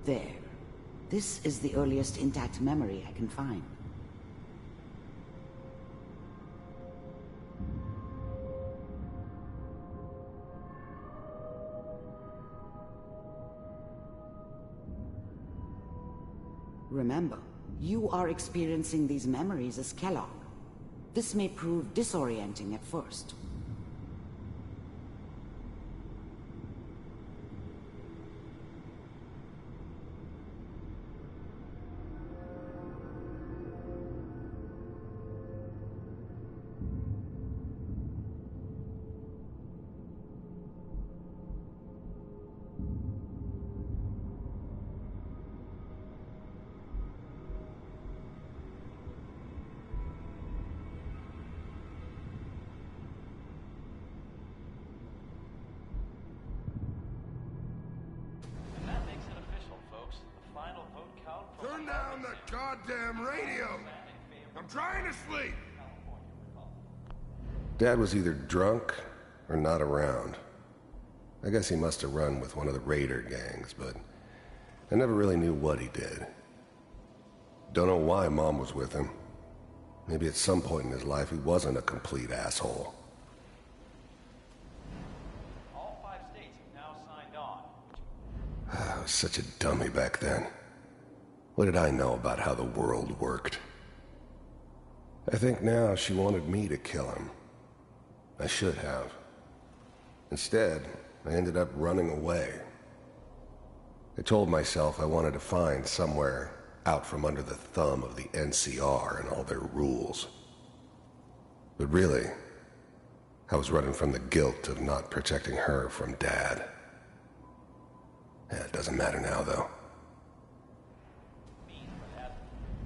There. This is the earliest intact memory I can find. Remember, you are experiencing these memories as Kellogg. This may prove disorienting at first. Turn down the goddamn radio! I'm trying to sleep! Dad was either drunk or not around. I guess he must have run with one of the raider gangs, but I never really knew what he did. Don't know why Mom was with him. Maybe at some point in his life he wasn't a complete asshole. All 5 states have now signed on. I was such a dummy back then. What did I know about how the world worked? I think now she wanted me to kill him. I should have. Instead, I ended up running away. I told myself I wanted to find somewhere out from under the thumb of the NCR and all their rules. But really, I was running from the guilt of not protecting her from Dad. It doesn't matter now, though.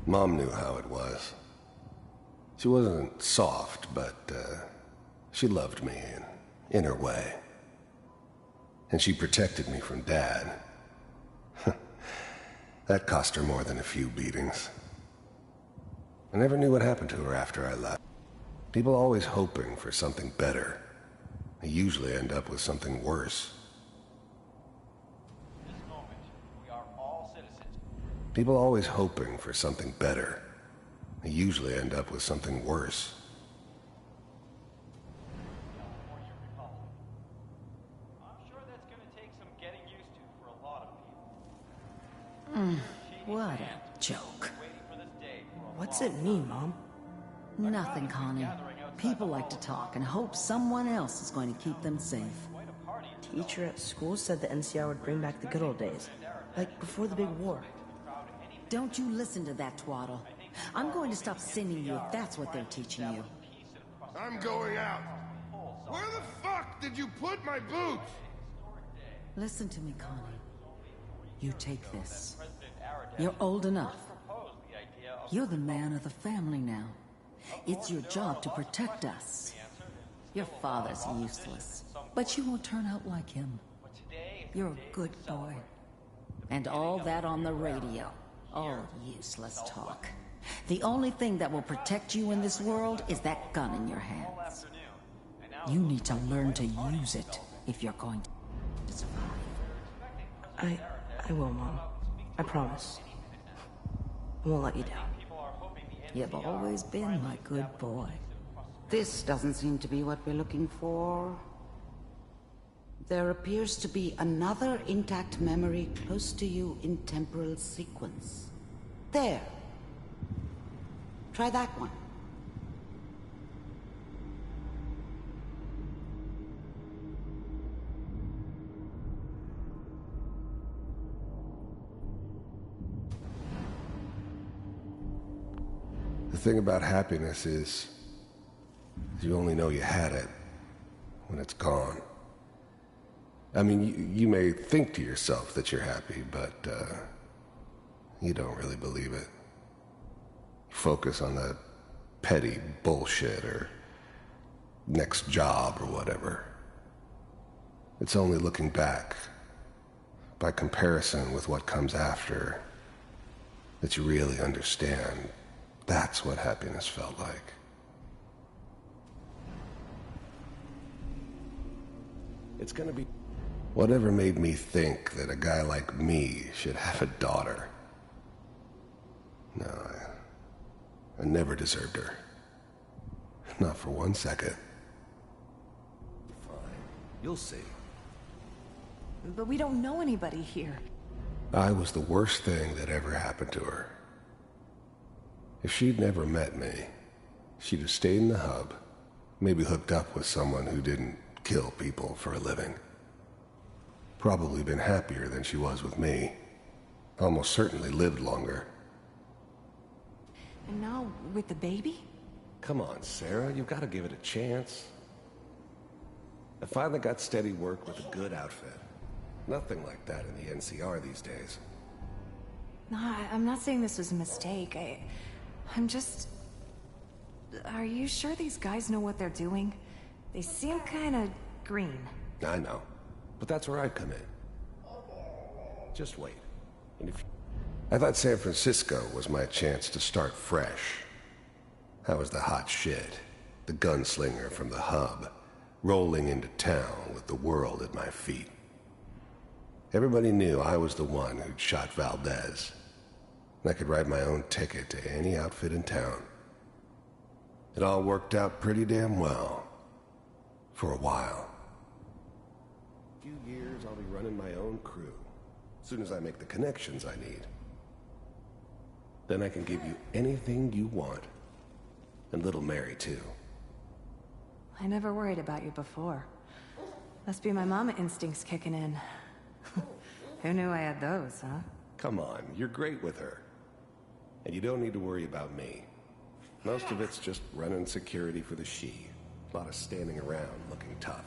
Mom knew how it was. She wasn't soft, but she loved me in her way. And she protected me from Dad. That cost her more than a few beatings. I never knew what happened to her after I left. People always hoping for something better. They usually end up with something worse. In this moment, we are all citizens. People always hoping for something better. They usually end up with something worse. California Republic. I'm sure that's going to take some getting used to for a lot of people. What a joke. Waiting for this day for a What's long it mean, Mom? Nothing, Connie. People like to talk and hope someone else is going to keep them safe. quite a party. Teacher at school said the NCR would bring back the good old days. Like before the big war. Don't you listen to that twaddle. I'm going to stop sending you if that's what they're teaching you. I'm going out. Where the fuck did you put my boots? Listen to me, Connie. You take this. You're old enough. You're the man of the family now. It's your job to protect us. Your father's useless, but you won't turn out like him. You're a good boy. And all that on the radio. All useless talk. The only thing that will protect you in this world is that gun in your hands. You need to learn to use it if you're going to survive. I will, Mom. I promise. I won't let you down. You've always been my good boy. This doesn't seem to be what we're looking for. There appears to be another intact memory close to you in temporal sequence. There. Try that one. The thing about happiness is you only know you had it when it's gone. I mean, you may think to yourself that you're happy, but you don't really believe it. You focus on that petty bullshit or next job or whatever. It's only looking back, by comparison with what comes after, that you really understand. That's what happiness felt like. It's gonna be Whatever made me think that a guy like me should have a daughter? No, I never deserved her. Not for 1 second. Fine. You'll see. But we don't know anybody here. I was the worst thing that ever happened to her. If she'd never met me, she'd have stayed in the hub, maybe hooked up with someone who didn't kill people for a living. Probably been happier than she was with me. Almost certainly lived longer. And now, with the baby? Come on, Sarah, you've got to give it a chance. I finally got steady work with a good outfit. Nothing like that in the NCR these days. No, I'm not saying this was a mistake. I'm just... Are you sure these guys know what they're doing? They seem kinda green. I know. But that's where I come in. Just wait. And if I thought San Francisco was my chance to start fresh. I was the hot shit, the gunslinger from the hub, rolling into town with the world at my feet. Everybody knew I was the one who'd shot Valdez. And I could write my own ticket to any outfit in town. It all worked out pretty damn well. For a while. In a few years, I'll be running my own crew. As soon as I make the connections I need. Then I can give you anything you want. And little Mary, too. I never worried about you before. Must be my mama instincts kicking in. Who knew I had those, huh? Come on, you're great with her. And you don't need to worry about me. Most of it's just running security for the she. A lot of standing around looking tough.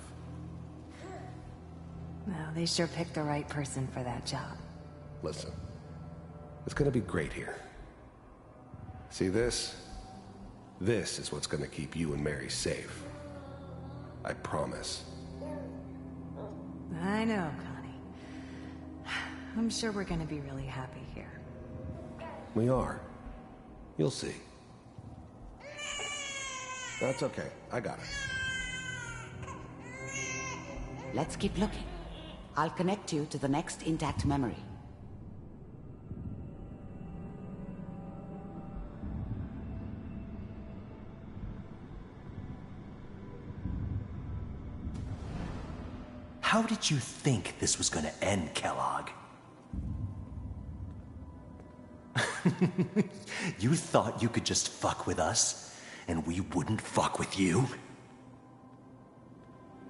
Well, they sure picked the right person for that job. Listen, it's gonna be great here. See this? This is what's gonna keep you and Mary safe. I promise. I know, Connie. I'm sure we're gonna be really happy here. We are. You'll see. That's okay. I got it. Let's keep looking. I'll connect you to the next intact memory. How did you think this was gonna end, Kellogg? You thought you could just fuck with us, and we wouldn't fuck with you?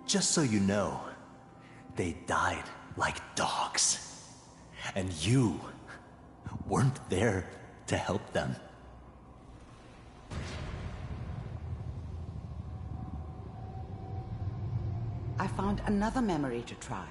Just so you know, they died like dogs. And you weren't there to help them. I found another memory to try.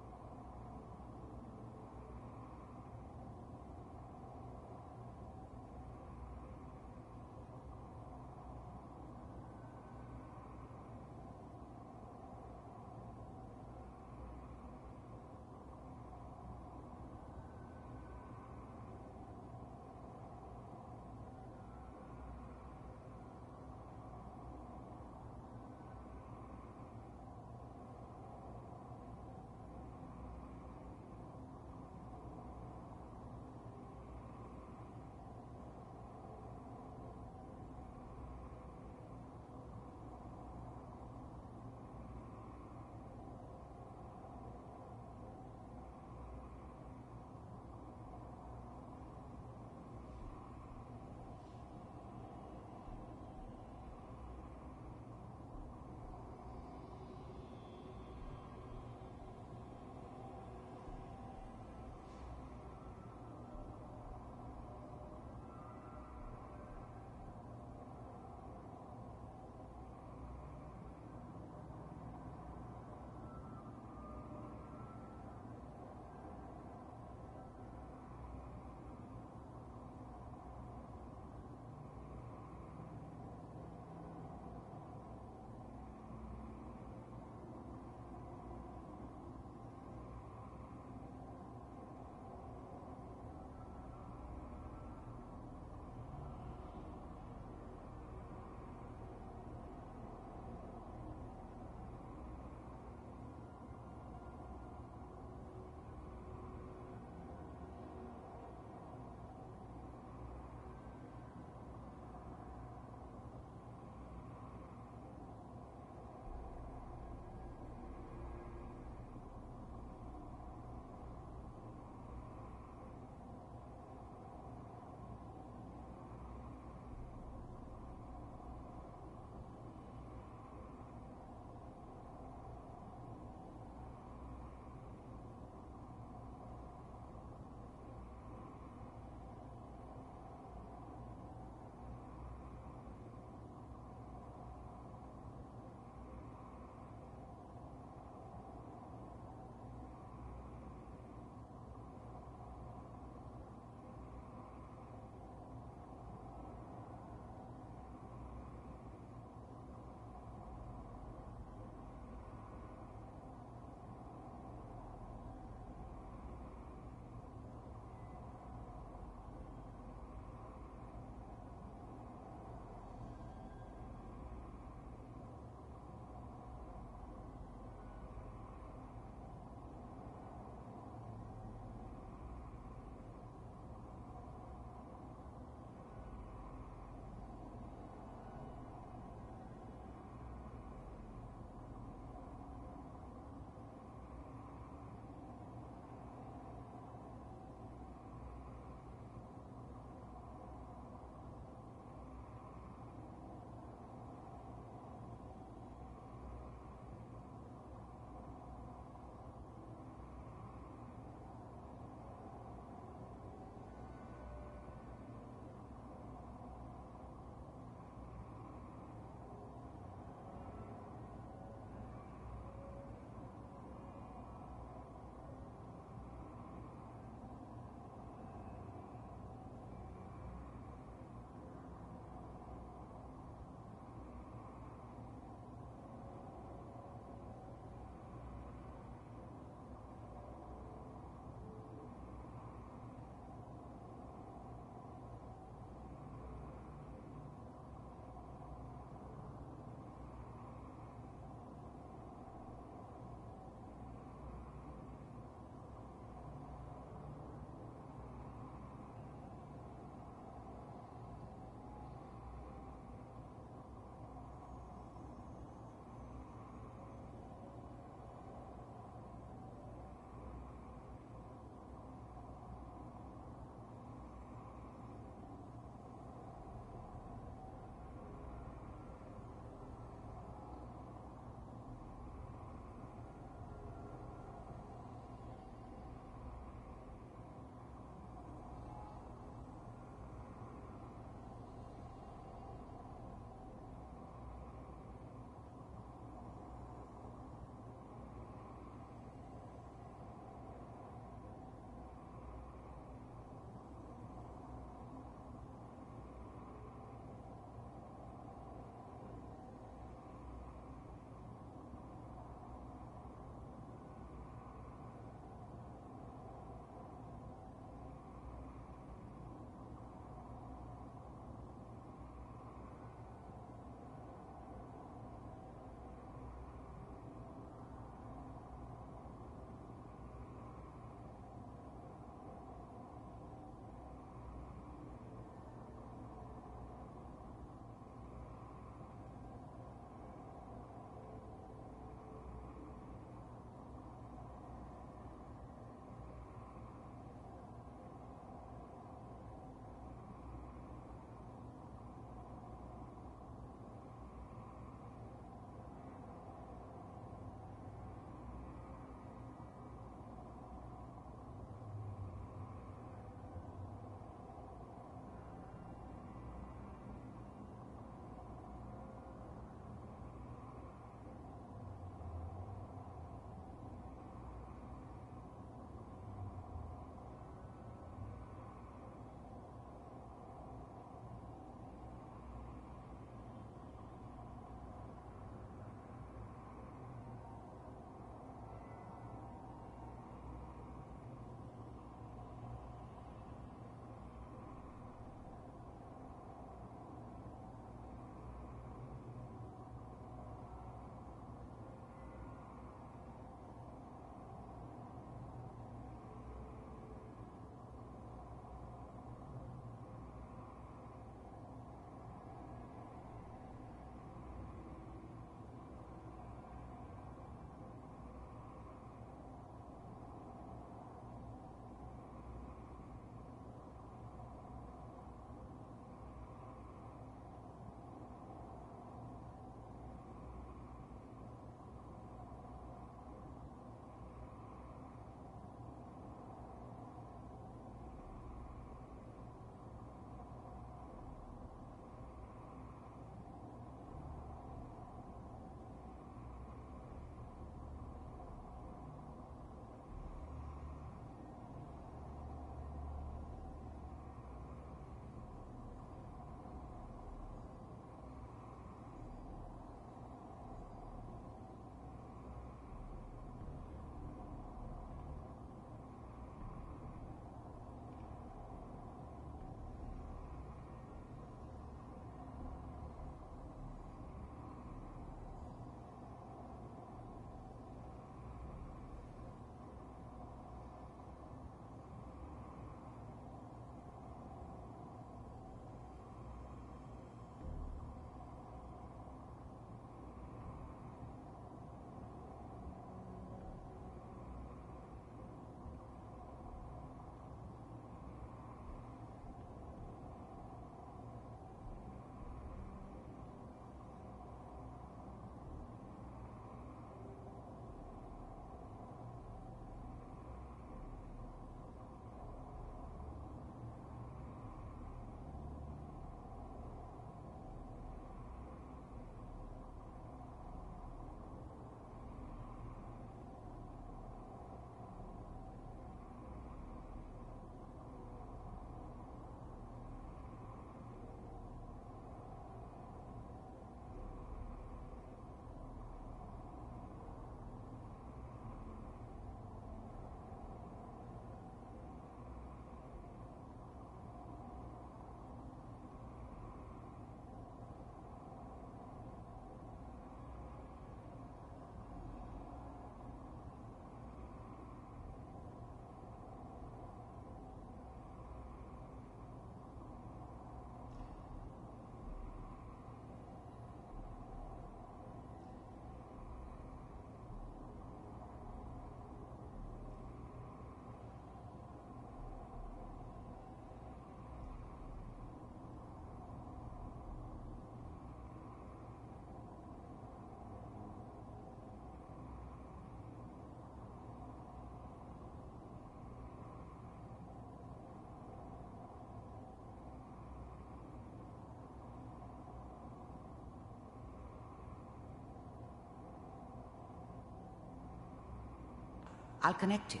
I'll connect you.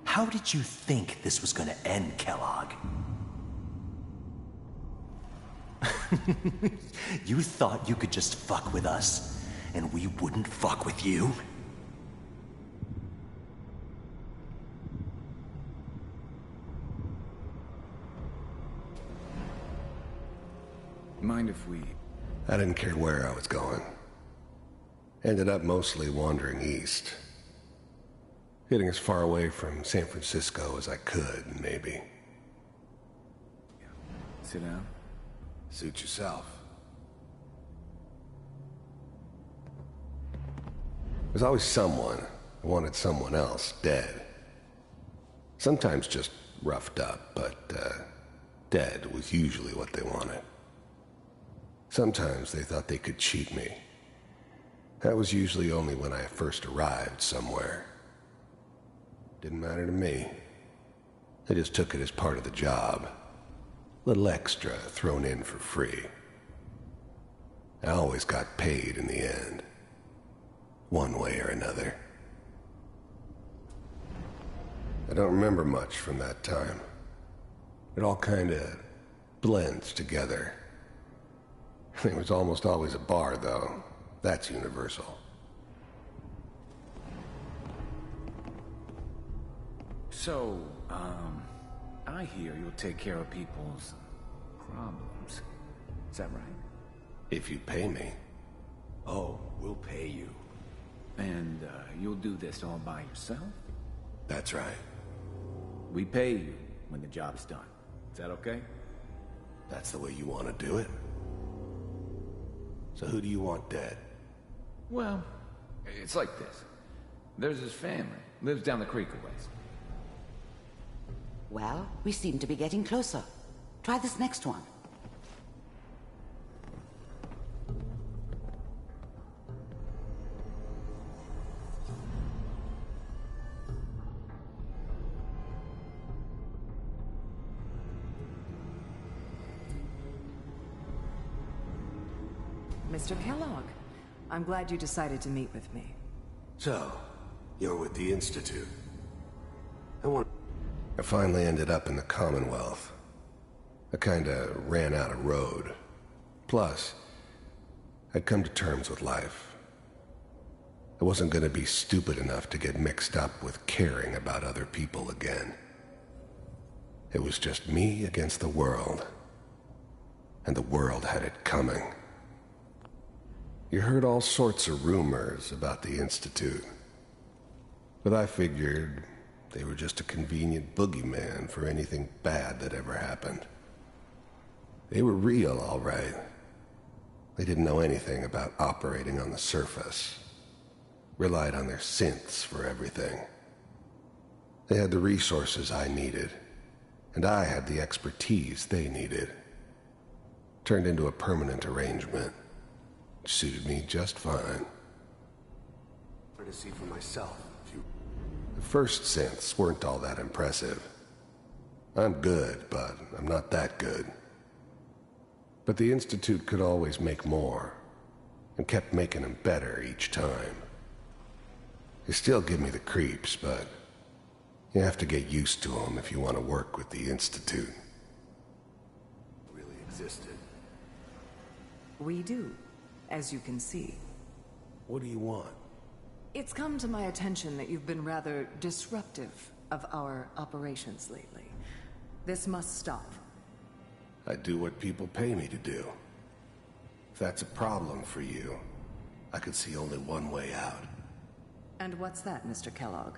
How did you think this was gonna end, Kellogg? You thought you could just fuck with us, and we wouldn't fuck with you? Mind if we... I didn't care where I was going. Ended up mostly wandering east. Getting as far away from San Francisco as I could, maybe. Sit down. Suit yourself. There's always someone who wanted someone else dead. Sometimes just roughed up, but dead was usually what they wanted. Sometimes they thought they could cheat me. That was usually only when I first arrived somewhere. Didn't matter to me. I just took it as part of the job. Little extra thrown in for free. I always got paid in the end. One way or another. I don't remember much from that time. It all kinda blends together. There was almost always a bar, though. That's universal. So, I hear you'll take care of people's problems. Is that right? If you pay me. Oh, we'll pay you. And, you'll do this all by yourself? That's right. We pay you when the job's done. Is that okay? That's the way you want to do it? So who do you want dead? Well, it's like this. There's his family. Lives down the creek a ways. Well, we seem to be getting closer. Try this next one. Mr. Kellogg, I'm glad you decided to meet with me. So, you're with the Institute. I finally ended up in the Commonwealth. I kinda ran out of road. Plus, I'd come to terms with life. I wasn't gonna be stupid enough to get mixed up with caring about other people again. It was just me against the world. And the world had it coming. You heard all sorts of rumors about the Institute. But I figured they were just a convenient boogeyman for anything bad that ever happened. They were real, all right. They didn't know anything about operating on the surface. Relied on their synths for everything. They had the resources I needed, and I had the expertise they needed. Turned into a permanent arrangement. Suited me just fine. To see for myself. The first synths weren't all that impressive. I'm good, but I'm not that good. But the Institute could always make more, and kept making them better each time. They still give me the creeps, but you have to get used to them if you want to work with the Institute. Really existed. We do, as you can see. What do you want? It's come to my attention that you've been rather disruptive of our operations lately. This must stop. I do what people pay me to do. If that's a problem for you, I could see only one way out. And what's that, Mr. Kellogg?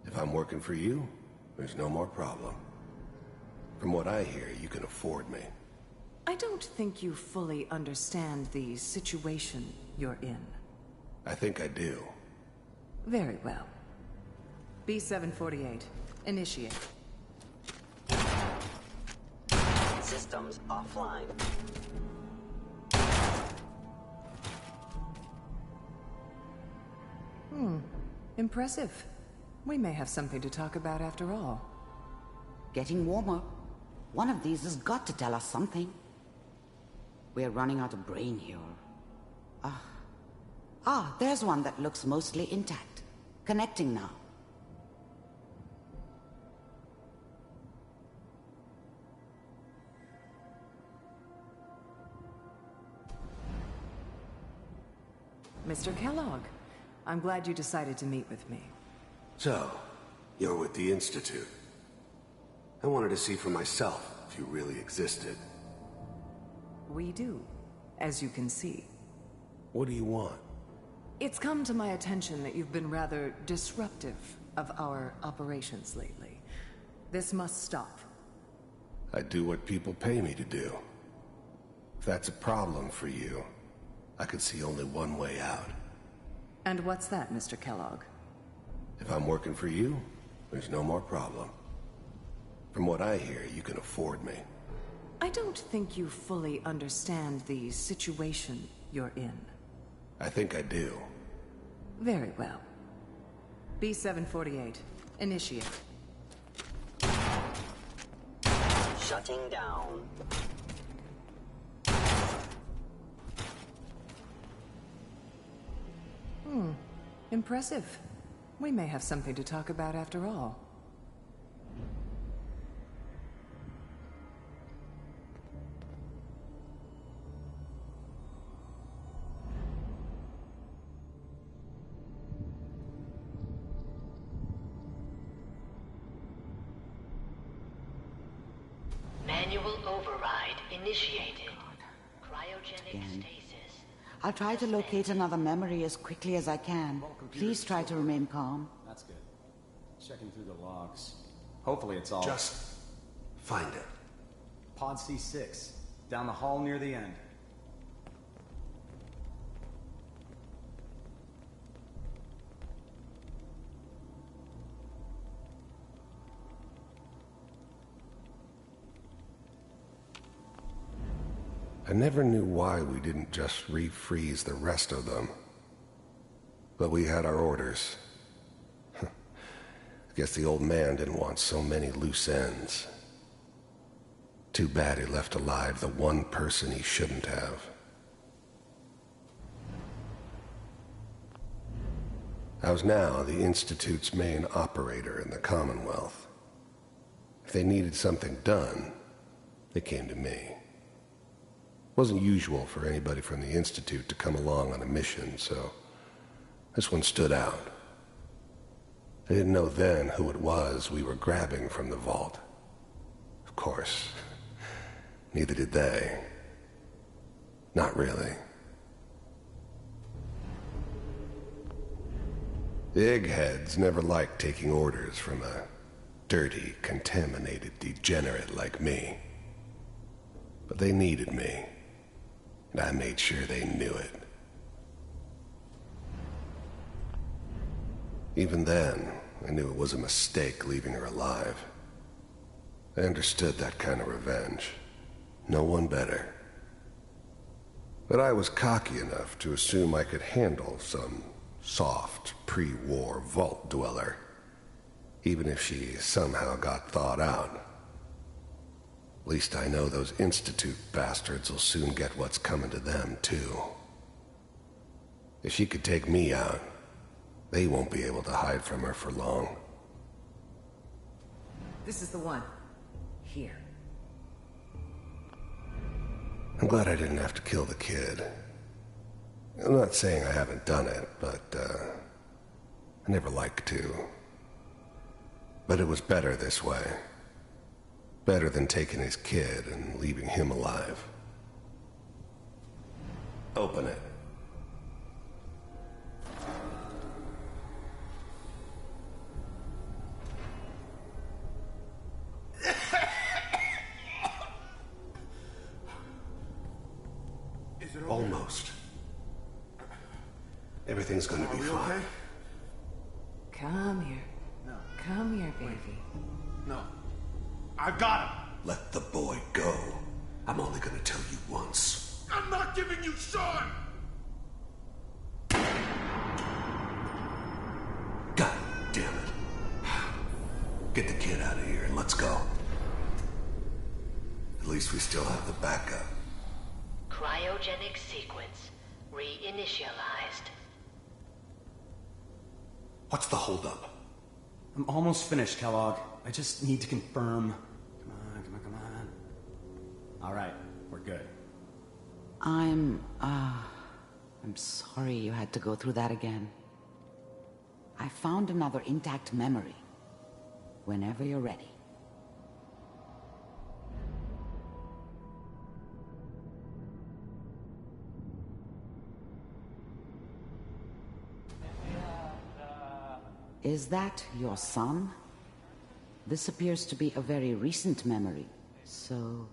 If I'm working for you, there's no more problem. From what I hear, you can afford me. I don't think you fully understand the situation you're in. I think I do. Very well. B-748, initiate. Systems offline. Impressive. We may have something to talk about after all. Getting warmer. One of these has got to tell us something. We're running out of brain here. There's one that looks mostly intact. Connecting now. Mr. Kellogg, I'm glad you decided to meet with me. So, you're with the Institute. I wanted to see for myself if you really existed. We do, as you can see. What do you want? It's come to my attention that you've been rather disruptive of our operations lately. This must stop. I do what people pay me to do. If that's a problem for you, I could see only one way out. And what's that, Mr. Kellogg? If I'm working for you, there's no more problem. From what I hear, you can afford me. I don't think you fully understand the situation you're in. I think I do. Very well. B-748, initiate. Shutting down. Impressive. We may have something to talk about after all. Manual override initiated. Cryogenic Again. stasis. I'll try to locate another memory as quickly as I can. Please try to remain calm. That's good. Checking through the logs. Hopefully it's all... Just find it. Pod C6. Down the hall near the end. I never knew why we didn't just refreeze the rest of them. But we had our orders. I guess the old man didn't want so many loose ends. Too bad he left alive the one person he shouldn't have. I was now the Institute's main operator in the Commonwealth. If they needed something done, they came to me. It wasn't usual for anybody from the Institute to come along on a mission, so this one stood out. I didn't know then who it was we were grabbing from the vault. Of course, neither did they. Not really. The eggheads never liked taking orders from a dirty, contaminated degenerate like me. But they needed me. And I made sure they knew it. Even then, I knew it was a mistake leaving her alive. I understood that kind of revenge. No one better. But I was cocky enough to assume I could handle some soft, pre-war vault dweller, even if she somehow got thawed out. At least I know those Institute bastards will soon get what's coming to them, too. If she could take me out, they won't be able to hide from her for long. This is the one. Here. I'm glad I didn't have to kill the kid. I'm not saying I haven't done it, but, I never liked to. But it was better this way. Better than taking his kid and leaving him alive. Open it. Is it Almost. Everything's gonna be fine. Okay? Come here. No. Come here, baby. No. I've got him. Let the boy go. I'm only gonna tell you once. I'm not giving you Sean! God damn it. Get the kid out of here and let's go. least we still have the backup. Cryogenic sequence reinitialized. What's the holdup? I'm almost finished, Kellogg. I just need to confirm. Come on. All right, we're good. I'm sorry you had to go through that again. I found another intact memory. Whenever you're ready. Is that your son? This appears to be a very recent memory, so